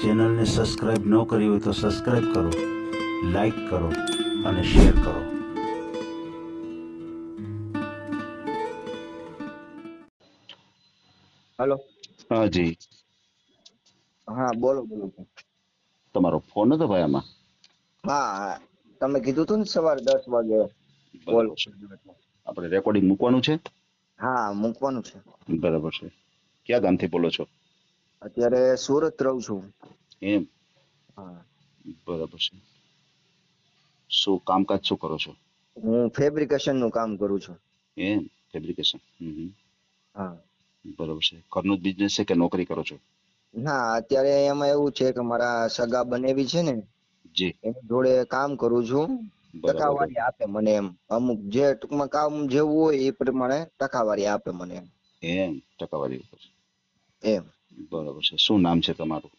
ચેનલને સબસ્ક્રાઇબ ન કરી હોય તો સબસ્ક્રાઇબ કરો, લાઈક કરો અને શેર કરો. હેલો. હા જી, હા બોલો બોલો. તમારો ફોન હતો ભાઈ આમાં? હા હા તમે કીધું હતું ને સવારે 10 વાગે કોલ બરાબર છે. આપણે રેકોર્ડિંગ મૂકવાનું છે. હા મૂકવાનું છે. બરાબર છે. ક્યાં ગામથી બોલો છો? અત્યારે સુરત રહું છું. એમ, હા બરાબર છે. શું કામકાજ શું કરો છો? હું ફેબ્રિકેશન નું કામ કરું છું. એમ, ફેબ્રિકેશન. હા બરાબર છે. ઘરનું જ બિઝનેસ છે કે નોકરી કરો છો? ના અત્યારે એમાં એવું છે કે મારા સગા બનેવી છે ને જી, એની જોડે કામ કરું છું. બરાબર. ટકાવારી આપે મને એમ, અમુક જે ટૂંકમાં કામ જેવું હોય એ પ્રમાણે ટકાવારી આપે મને એમ. એમ, ટકાવારી ઉપર. એમ. બરાબર છે. શું નામ છે તમારું?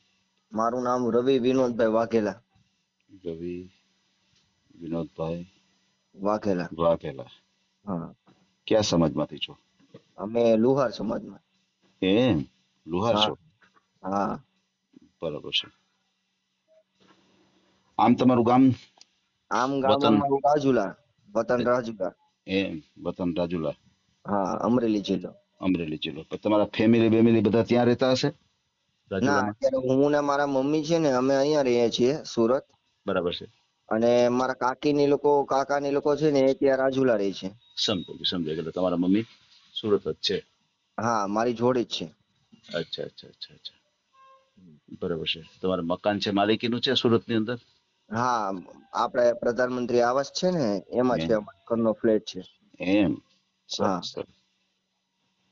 મારું નામ રવિ વિનોદભાઈ વાઘેલા. રવિ વિનોદભાઈ વાઘેલા. વાઘેલા. હા કયા સમાજમાંથી છો? અમે લુહાર સમાજમાં. એમ, લુહાર હા છો. હા. બરાબર છે. આમ તમારું ગામ? આમ ગામ વતન? અમારું રાજુલા, વતન રાજુલા. એમ, વતન રાજુલા. હા અમરેલી જિલ્લો. અમરેલી જિલ્લો. પણ તમારા ફેમિલી બેમિલી બધા ત્યાં રહેતા હશે ના રાજુલામાં? અત્યારે હું ને મારા મમ્મી છે ને અમે અહીંયા રહીએ છીએ સુરત. બરાબર છે. અને મારા કાકીની લોકો કાકાની લોકો છે ને એ ત્યાં રાજુલા રહે છે. સમજાય ગયું. તમારા મમ્મી સુરત જ છે. હા મારી જોડે જ છે. અચ્છા. બરાબર છે. તમારે મકાન છે, માલિકીનું છે સુરતની અંદર? હા આપણે પ્રધાનમંત્રી આવાસ છે ને એમાં છે, એમ, અમારા ઘરનો ફ્લેટ છે. એમ. હા સરસ.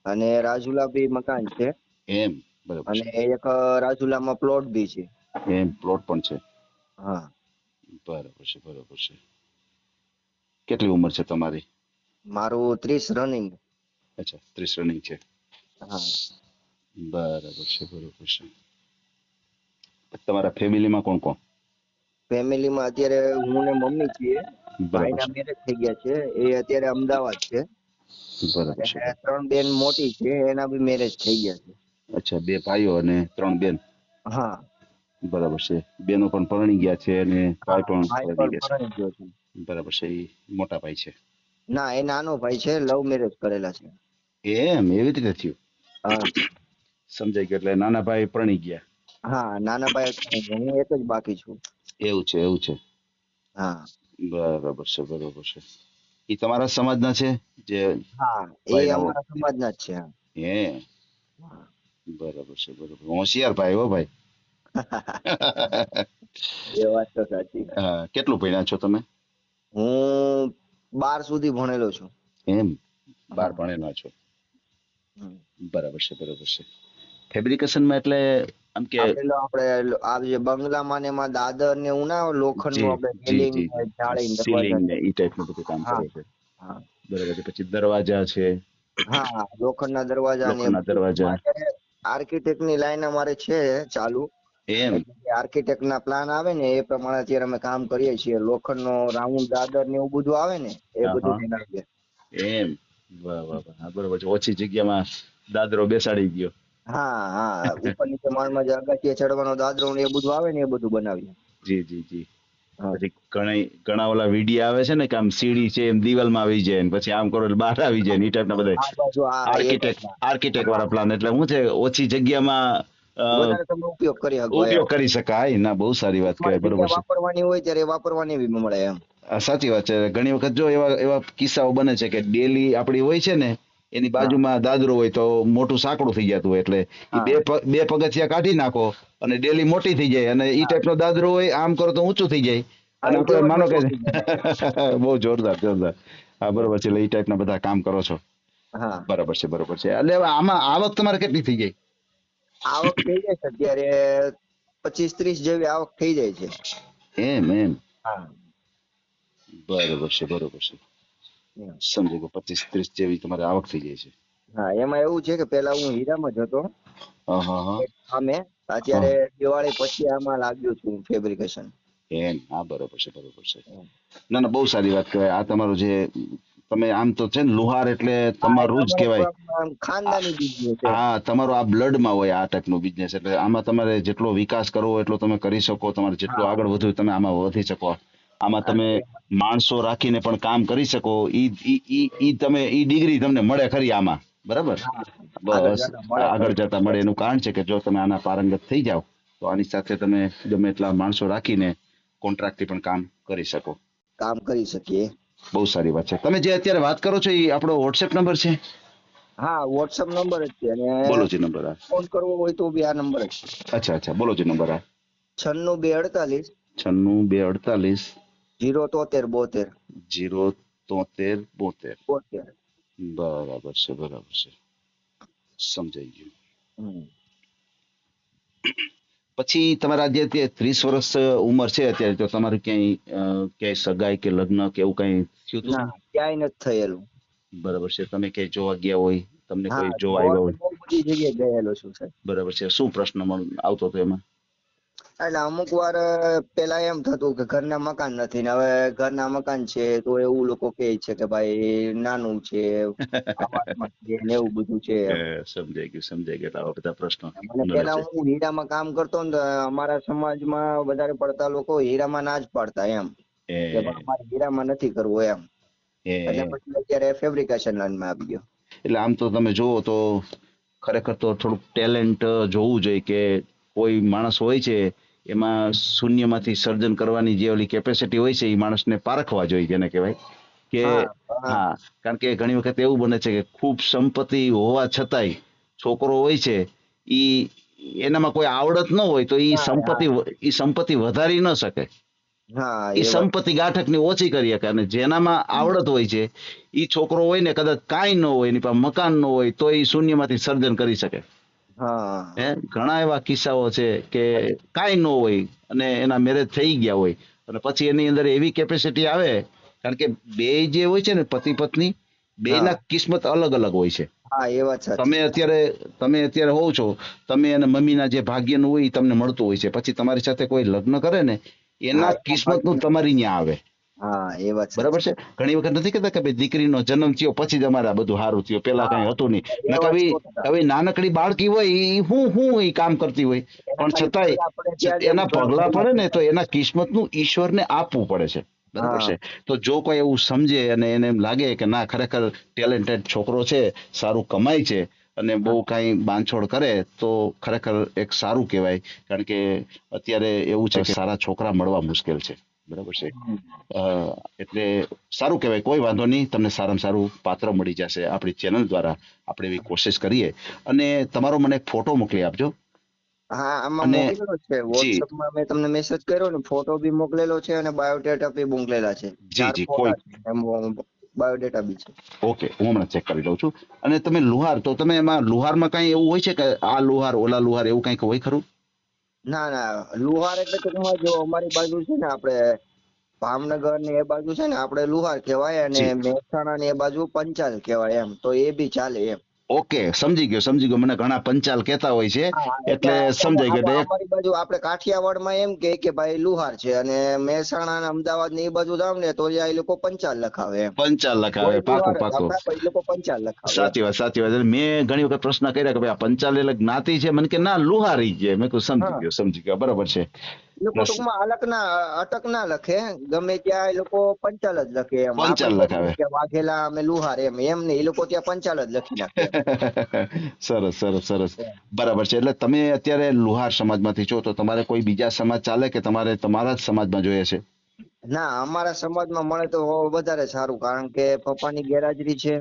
અને રાજુલા બી મકાન છે. એમ, બરાબર અને છે. એક રાજુલામાં પ્લોટ બી છે. એમ, પ્લોટ પણ છે. હા. બરાબર છે. કેટલી ઉંમર છે તમારી? મારું 30 રનિંગ. અચ્છા, 30 રનિંગ છે. હા. બરાબર છે. તમારા ફેમિલીમાં કોણ કોણ? ફેમિલીમાં અત્યારે હું ને મમ્મી છીએ. બરાબર ભાઈના છે. મેરેજ થઈ ગયા છે, એ અત્યારે અમદાવાદ છે. બરાબર અને છે. 3 બેન મોટી છે, એના બી મેરેજ થઈ ગયા છે. અચ્છા, 2 ભાઈઓ અને 3 બેન. હા. બરાબર છે. બેનો પણ પરણી ગયા છે અને હા ભાઈ પણ ભાઈ પરણી પણ ગયા પરણી ગયો છે. છે. બરાબર છે. એ મોટા ભાઈ છે. ના એ નાનો ભાઈ છે, લવ મેરેજ કરેલા છે. એમ, એવી રીતે થયું. હા સમજાઈ ગયું. એટલે નાના ભાઈ પરણી ગયા. હા નાના ભાઈ પરણી ગયા, હું એક જ બાકી છું. એવું છે. હા બરાબર છે. એ તમારા સમાજના છે જે હા એ ભાઈના અમારા સમાજના જ છે. હે? હા. બરાબર છે. હોશિયાર ભાઈ હો ભાઈ. એ વાત તો સાચી. હા, કેટલું ભણ્યા છો તમે? હું 12 સુધી ભણેલો છું. એમ, 12 હા. ભણેલા છો. હમ. બરાબર છે. ફેબ્રિકેશનમાં એટલે આમ કે આપણે આ જે બંગલામાં ને એમાં દાદર ને એવું ના લોખંડ નું આપણે રેલિંગ જી. જાળી સીલિંગ દરવાજા ને ઈ ટાઈપનું બધું કામ હા કરો છો. હા બરાબર છે. પછી દરવાજા છે. હા લોખંડના દરવાજા ને એ લોખંડના બધું દરવાજા. અત્યારે આર્કિટેક્ટ ની લાઈન અમારે છે ચાલુ. એમ, એટલે આર્કિટેક્ટ ના પ્લાન આવે ને એ પ્રમાણે અત્યારે અમે કામ કરીએ છીએ. લોખંડ નો રાઉન્ડ દાદર ને એવું બધું આવે ને એ બધું હા. બનાવીએ. એમ, વાહ. બરાબર છે. ઓછી જગ્યામાં દાદરો બેસાડી ગયો. હા ઉપર નીચે માળમાં જે અગત્ય ચડવાનો દાદરો ને એ બધું આવે ને એ બધું બનાવીએ. જી. હા પછી ઘણા ઓલા વિડિયા આવે છે ને કે આમ સીડી છે એમ દિવાલમાં આવી જાય ને પછી આમ કરો એટલે બહાર આવી જાય ને ઈ ટાઈપના બધા આ બાજુ એ ટાઈપના આર્કિટેક્ટ હા વાળા પ્લાન. એટલે શું છે, ઓછી જગ્યામાં વધારે તમે ઉપયોગ કરી શકો એમ. ઉપયોગ કરી શકાય. ના, બહુ સારી વાત તમારે કહેવાય. બરોબર જગ્યા છે. વાપરવાની હોય ત્યારે વાપરવાની બી મળે એમ. સાચી વાત છે. ઘણી વખત જો એવા કિસ્સાઓ બને છે કે ડેલી આપડી હોય છે ને એની હા બાજુમાં દાદરો હોય તો મોટું સાંકડું થઈ જતું હોય. એટલે એ હા બે પગથિયા કાઢી નાખો અને ડેલી મોટી થઈ જાય. અને ઈ હા ટાઈપનો દાદરો હોય, આમ કરો તો ઊંચું થઈ જાય. હા અને એ આપણે દિવાલમાં માનો કે ચોટી જાય. બહુ જોરદાર. હા, બરોબર છે. એટલે ઈ ટાઈપના બધા કામ કરો છો. હા બરાબર છે. એટલે હવે આમાં આવક તમારે કેટલી થઈ ગઈ? આવક થઈ જાય છે અત્યારે 25-30 જેવી આવક થઈ જાય છે. એમ. હા બરોબર છે. સમજી ગયો. 25-30 જેવી તમારે આવક થઈ જાય છે. હા એમાં એવું છે કે પેલા હું હીરામાં જ હતો. હા. અમે અત્યારે દિવાળી પછી આમાં લાગ્યો છું ફેબ્રિકેશન. એમ, હા, બરોબર છે. ના, બહુ સારી વાત કહેવાય. આ તમારો જે તમે આમ તો છે ને લુહાર એટલે તમારું જ કહેવાય. ખાનદાની બિઝનેસ છે. હા, તમારો આ બ્લડમાં હોય આ ટાઈપનો બિઝનેસ, એટલે આમાં તમારે જેટલો વિકાસ કરવો હોય એટલો તમે કરી શકો, તમારે જેટલું હા. આગળ વધવું હોય તમે આમાં વધી શકો. આમાં તમે માણસો રાખીને પણ કામ કરી શકો. ઈ તમે ઈ ડિગ્રી તમને મળે ખરી આમાં, બરાબર? હા, આગળ બસ જતા મળે આગળ ખરી. જતા મળે એનું કારણ છે કે જો તમે આના પારંગત થઈ જાઓ તો આની સાથે તમે ગમે એટલા માણસો રાખીને કોન્ટ્રાક્ટથી પણ કામ કરી શકો. કામ કરી શકીએ. બહુ સારી વાત છે. તમે જે અત્યારે વાત કરો છો એ આપણો વોટ્સએપ નંબર છે? હા, વોટ્સઅપ નંબર જ છે અને બોલો જે નંબર આ. ફોન કરવો હોય તો બી આ નંબર જ છે. અચ્છા, બોલો જે નંબર આ. 96 96 248 073 72 073 72. 72. બરાબર છે, બરાબર છે, સમજાઈ ગયું. હમ. પછી તમારા જે 30 વર્ષ ઉંમર છે અત્યારે, તો તમારું ક્યાંય સગાઈ કે લગ્ન કે એવું કઈ થયું હતું? ના, ક્યાંય નથી થયેલું. બરાબર છે. તમે ક્યાંય જોવા ગયા હોય, તમને હા, કોઈ જોવા જોવા આવ્યા તો હોય? બહુ બધી જગ્યાએ ગયેલો છું સાહેબ. બરાબર છે. શું પ્રશ્ન આવતો હતો એમાં? એટલે અમુક વાર પેલા એમ થતું કે ઘરના મકાન નથી ને હવે ઘરના મકાન છે તો એવું લોકો કહે છે કે ભાઈ નાનું છે, આવાસમાં છે ને એવું બધું છે એમ. સમજાઈ ગયું, સમજાઈ ગયા. આવા બધા પ્રશ્નો મને નડે પેલા છે. હું હીરામાં કામ કરતો ને તો અમારા સમાજમાં વધારે પડતા લોકો હીરામાં ના જ પાડતા એમ કે ભાઈ અમારે હીરામાં નથી કરવું એમ. એટલે એ પછી અત્યારે ફેબ્રિકેશન લાઈનમાં આવી ગયો. એટલે આમ તો તમે જુઓ તો ખરેખર તો થોડુંક ટેલેન્ટ જોવું જોઈએ કે કોઈ માણસ હોય છે એમાં શૂન્યમાંથી સર્જન કરવાની જે ઓલી કેપેસિટી હોય છે એ માણસને પારખવા જોઈએ, જેને કહેવાય કે હા હા હા, કારણ કે ઘણી વખત એવું બને છે કે ખૂબ સંપત્તિ હોવા છતાંય છોકરો હોય છે ઈ એનામાં કોઈ આવડત ન હોય તો હા ઈ સંપત્તિ વધારી ન શકે. હા એ એ વાત. સંપત્તિ ગાંઠકની ઓછી કરી શકે, અને જેનામાં આવડત હોય છે ઈ છોકરો હોય ને કદાચ કાંઈ ન હોય, એની પાસે મકાન ન હોય તો એ શૂન્યમાંથી સર્જન કરી શકે. હા ઘણા એવા કિસ્સાઓ છે કે કાંઈ ન હોય અને એના મેરેજ થઈ ગયા હોય અને પછી એની અંદર એવી કેપેસિટી આવે, કારણ કે બે જે હોય છે ને પતિ પત્ની હા બેયના કિસ્મત અલગ અલગ હોય છે. હા એ વાત તમે સાચી. અત્યારે હોવ છો, તમે અને મમ્મીના જે ભાગ્યનું હોય એ તમને મળતું હોય છે, પછી તમારી સાથે કોઈ લગ્ન કરે ને હા એના કિસ્મતનું તમારી ત્યાં આવે. હા એ વાત બરાબર સાચી. છે. ઘણી વખત નથી કહેતા કે ભાઈ દીકરીનો જન્મ થયો પછી જ અમારે આ બધું સારું થયું, પેલા હા કઈ હતું નહીં. એ ને વાત કવી 100%. કવી નાનકડી બાળકી હોય એ હું એ કામ કરતી હોય, એને પણ ખાલી છતાંય પગલા પડે ત્યાં જ એમ એના ઘર પગલા પડે બરબાદ ને તો થાય. એના કિસ્મતનું ઈશ્વરને આપવું પડે છે. બરાબર હા છે. તો જો કોઈ એવું સમજે અને એને એમ લાગે કે ના ખરેખર ટેલેન્ટેડ છોકરો છે, સારું કમાય છે અને બહુ હા કાંઈ બાંધછોડ કરે તો ખરેખર એક સારું કહેવાય. કારણ કે અત્યારે એવું છે કે સારા છોકરા મળવા મુશ્કેલ છે. બરાબર છે. એટલે સારું કહેવાય. કોઈ વાંધો નહીં, તમને સારામાં સારું પાત્ર મળી જશે. આપણી ચેનલ દ્વારા આપણે એવી કોશિશ કરીએ. અને તમારો મને એક ફોટો મોકલી આપજો. હા આમાં અને મોકલેલો છે જી વોટ્સઅપમાં, મેં તમને મેસેજ કર્યો ને, ફોટો બી મોકલેલો છે અને બાયોડેટા બી મોકલેલા છે. જી 4 જી કોઈ ફોટા છે એમ, બાયોડેટા બી છે. ઓકે, હું હમણાં ચેક કરી લઉં છું. અને તમે લુહાર, તો તમે એમાં લુહારમાં કઈ એવું હોય છે કે આ લુહાર ઓલા લુહાર એવું કઈક હોય ખરું? ના ના, લુહાર એટલે ટૂંકમાં જો અમારી બાજુ છે ને આપણે ભાવનગર ને એ બાજુ છે ને આપણે લુહાર કહેવાય અને જી મહેસાણા ને એ બાજુ પંચાલ કહેવાય એમ, તો એ બી ચાલે એમ. ઓકે, સમજી ગયો, સમજી ગયો. મને ઘણા પંચાલ કહેતા હોય છે હા એટલે સમજાઈ ગયો. એટલે અમારી બાજુ આપણે કાઠિયાવાડમાં એમ કે ભાઈ લુહાર છે, અને મહેસાણા ને અમદાવાદ ને એ બાજુ જાવ ને તો એ લોકો પંચાલ લખાવે એમ. પંચાલ લખાવે, કોઈ પાકું લુહાર જ પાકું. લખાવે, એ લોકો પંચાલ લખાવે એમ. સાચી વાત, સાચી વાત. એટલે મેં ઘણી વખત પ્રશ્ન કર્યા કે ભાઈ આ પંચાલ એટલે જ્ઞાતિ છે, મને કે ના લુહારી છે. મેં કહ્યું સમજી હા, ગયો, સમજી ગયો, બરાબર છે. એ લોકો ટૂંકમાં અટક ના લખે, ગમે ત્યાં એ લોકો પંચાલ જ લખે એમ. આપણે પંચાલ કેમ લખાવે. કે વાઘેલા અમે લુહાર એમ એમ ને, એ લોકો ત્યાં પંચાલ જ લખી નાખે એમ. સરસ, સરસ, સરસ. બરાબર છે. એટલે તમે અત્યારે લુહાર સમાજમાંથી છો, તો તમારે કોઈ બીજા સમાજ ચાલે કે તમારે તમારા જ સમાજમાં જોઈએ છે? ના, અમારા સમાજમાં મળે તો વધારે સારું, કારણ કે પપ્પાની ગેરહાજરી છે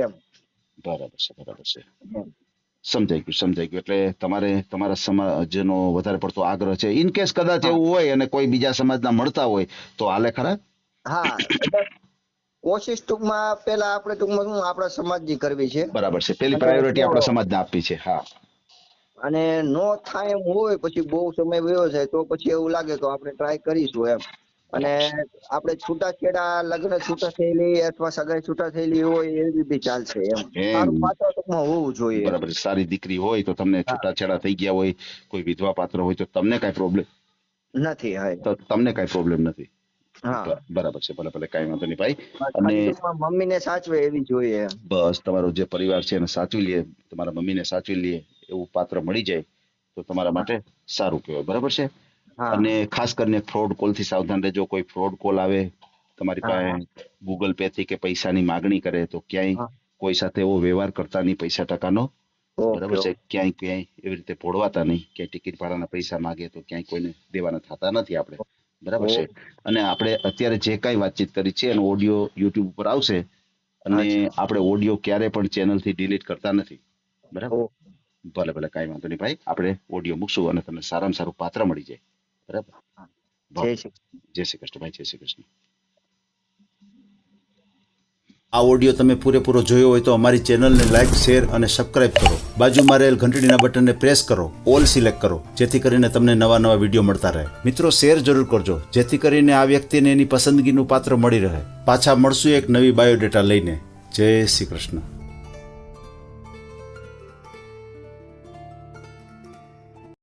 એમ. બરાબર છે, બરાબર છે. એમ. સમજાઈ ગયું, સમજાઈ ગયું. એટલે તમારે તમારા સમાજનો વધારે પડતો આગ્રહ છે. ઇન કેસ કદાચ હા એવું હોય અને કોઈ બીજા સમાજના મળતા હોય તો હાલે ખરા? હા, એટલે કોશિશ ટૂંકમાં પેલા આપણે ટૂંકમાં શું આપણા સમાજની કરવી છે. બરાબર છે. પેલી અને પ્રાયોરિટી જો આપણા સમાજને આપવી છે. હા. અને નો થાય એમ હોય, પછી બહુ સમય વયો જાય તો પછી એવું લાગે તો આપણે ટ્રાય કરીશું એમ. અને બરાબર છે. આપણે છૂટાછેડા લગ્ન છૂટા થયેલી અથવા સગાઈ છૂટા થયેલી હોય એવી બી ચાલશે એમ. એમ સારું પાત્ર ટૂંકમાં હોવું જોઈએ એમ. બરાબર છે. સારી દીકરી હોય તો તમને હા, છૂટાછેડા થઈ ગયા હોય, કોઈ વિધવા પાત્ર હોય તો તમને કાંઈ પ્રોબ્લેમ નથી. હા તો તમને કાંઈ પ્રોબ્લેમ નથી. હા બરાબર છે, ભલે ભલે કાંઈ વાંધો નહીં ભાઈ. અને ટૂંકમાં મમ્મીને સાચવે એવી જોઈએ એમ. બસ તમારો જે પરિવાર છે એને સાચવી લે, તમારા મમ્મીને સાચવી લે એવું પાત્ર મળી જાય તો તમારા માટે સારું કહેવાય. બરાબર છે. હા અને ખાસ કરીને ફ્રોડ કોલ થી સાવધાન રહેજો. કોઈ ફ્રોડ કોલ આવે તમારી હા પાસે, ગૂગલ પે થી કે પૈસાની માગણી કરે તો ક્યાંય હા કોઈ સાથે એવો વ્યવહાર કરતા નહીં પૈસા ટકાનો. બરાબર ઓકે છે. ક્યાંય એવી રીતે ભોળવાતા નહીં. ક્યાંય ટિકિટ ભાડાના પૈસા માગે તો ક્યાંય કોઈને દેવાના થતા નથી આપણે. બરાબર છે. અને આપણે અત્યારે જે કાંઈ વાતચીત કરી છે એનો ઓડિયો યુટ્યુબ ઉપર આવશે અને આપણે ઓડિયો ક્યારે પણ ચેનલ થી ડિલીટ કરતા નથી. બરાબર. ભલે ભલે કાંઈ વાંધો નહીં ભાઈ, આપણે ઓડિયો મૂકશું અને તમને સારામાં સારું પાત્ર મળી જાય. બરાબર. જય શ્રી જય શ્રી કૃષ્ણ ભાઈ, જય શ્રી કૃષ્ણ. આ ઓડિયો તમે પૂરેપૂરો જોયો હોય તો અમારી ચેનલને લાઈક, શેર અને સબસ્ક્રાઇબ કરો. બાજુમાં રહેલ ઘંટડીના બટનને પ્રેસ કરો, ઓલ સિલેક્ટ કરો, જેથી કરીને તમને નવા નવા વિડીયો મળતા રહે. મિત્રો શેર જરૂર કરજો, જેથી કરીને આ વ્યક્તિને એની પસંદગીનું પાત્ર મળી રહે. પાછા મળશું એક નવી બાયોડેટા લઈને. જય શ્રી કૃષ્ણ.